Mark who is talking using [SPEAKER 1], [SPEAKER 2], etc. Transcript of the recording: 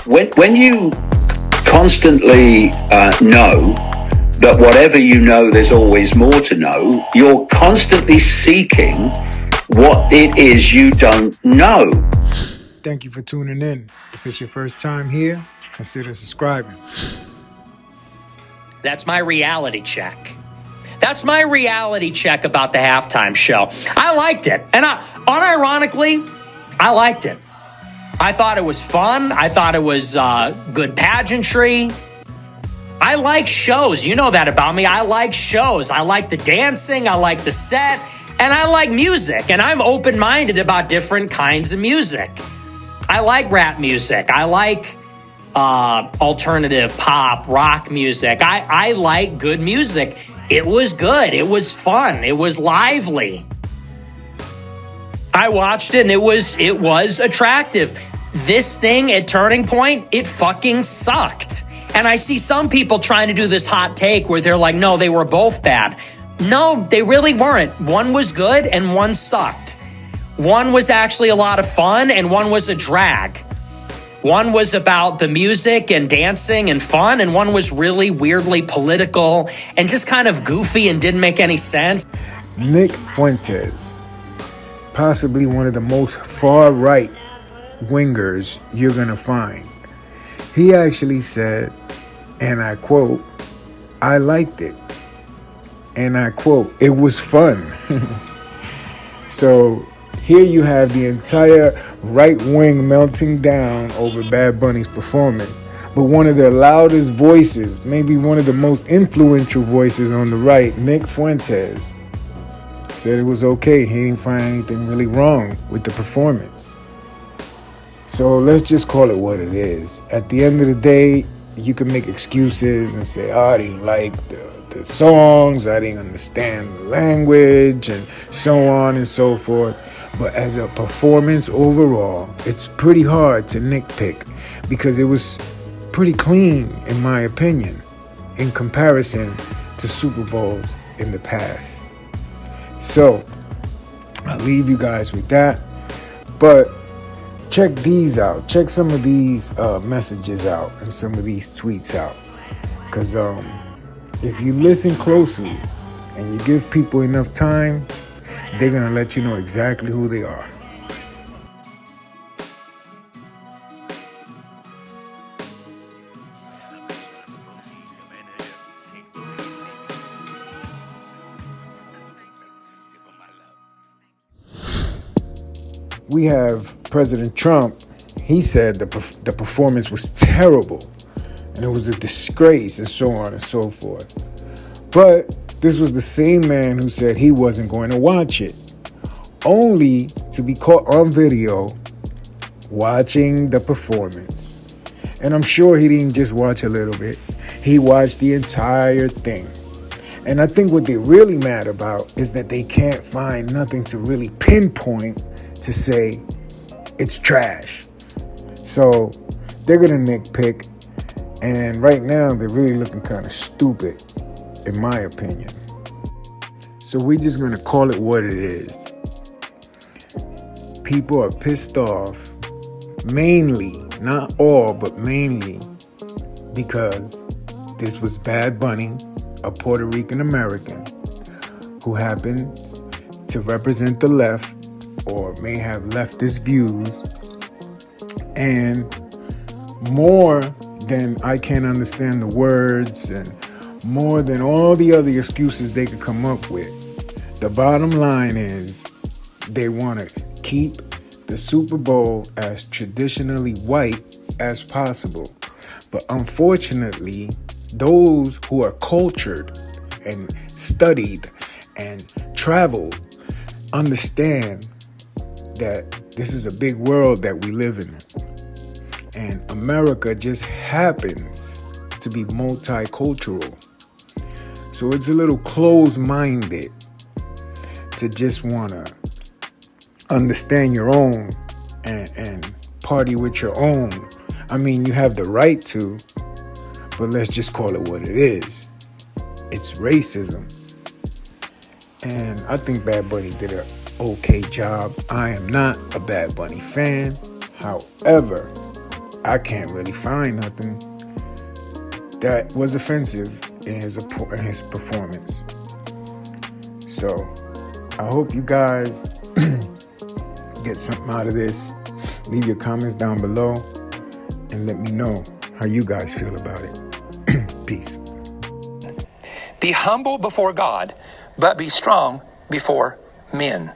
[SPEAKER 1] When you constantly know that whatever you know, there's always more to know, you're constantly seeking what it is you don't know.
[SPEAKER 2] Thank you for tuning in. If it's your first time here, consider subscribing.
[SPEAKER 3] That's my reality check. That's my reality check about the halftime show. I liked it. And unironically, I liked it. I thought it was fun. I thought it was good pageantry. I like shows. You know that about me. I like shows. I like the dancing. I like the set. And I like music. And I'm open-minded about different kinds of music. I like rap music. I like alternative pop, rock music. I like good music. It was good. It was fun. It was lively. I watched it and it was attractive. This thing at Turning Point, it fucking sucked. And I see some people trying to do this hot take where they're like, no, they were both bad. No, they really weren't. One was good and one sucked. One was actually a lot of fun and one was a drag. One was about the music and dancing and fun, and one was really weirdly political and just kind of goofy and didn't make any sense.
[SPEAKER 2] Nick Fuentes, possibly one of the most far-right wingers you're going to find. He actually said, and I quote, "I liked it." And I quote, "It was fun." So here you have the entire right wing melting down over Bad Bunny's performance. But one of their loudest voices, maybe one of the most influential voices on the right, Nick Fuentes, said it was okay. He didn't find anything really wrong with the performance. So let's just call it what it is. At the end of the day, you can make excuses and say, I didn't like the songs, I didn't understand the language, and so on and so forth. But as a performance overall, it's pretty hard to nitpick because it was pretty clean, in my opinion, in comparison to Super Bowls in the past. So I'll leave you guys with that. But check these out. Check some of these messages out and some of these tweets out. Because if you listen closely and you give people enough time, they're going to let you know exactly who they are. We have President Trump. He said the performance was terrible and it was a disgrace and so on and so forth. But this was the same man who said he wasn't going to watch it, only to be caught on video watching the performance. And I'm sure he didn't just watch a little bit. He watched the entire thing. And I think what they're really mad about is that they can't find nothing to really pinpoint to say it's trash. So they're going to nitpick. And right now they're really looking kind of stupid, in my opinion. So we're just going to call it what it is. People are pissed off, mainly, not all, but mainly because this was Bad Bunny, a Puerto Rican American who happens to represent the left or may have leftist views. And more than I can't understand the words and more than all the other excuses they could come up with, the bottom line is they want to keep the Super Bowl as traditionally white as possible. But unfortunately, those who are cultured and studied and traveled understand that this is a big world that we live in. And America just happens to be multicultural. So it's a little closed-minded to just want to understand your own and party with your own. I mean, you have the right to, but let's just call it what it is. It's racism. And I think Bad Bunny did an okay job. I am not a Bad Bunny fan. However, I can't really find nothing that was offensive in his performance. So I hope you guys get something out of this. Leave your comments down below and let me know how you guys feel about it. Peace.
[SPEAKER 4] Be humble before God, but be strong before men.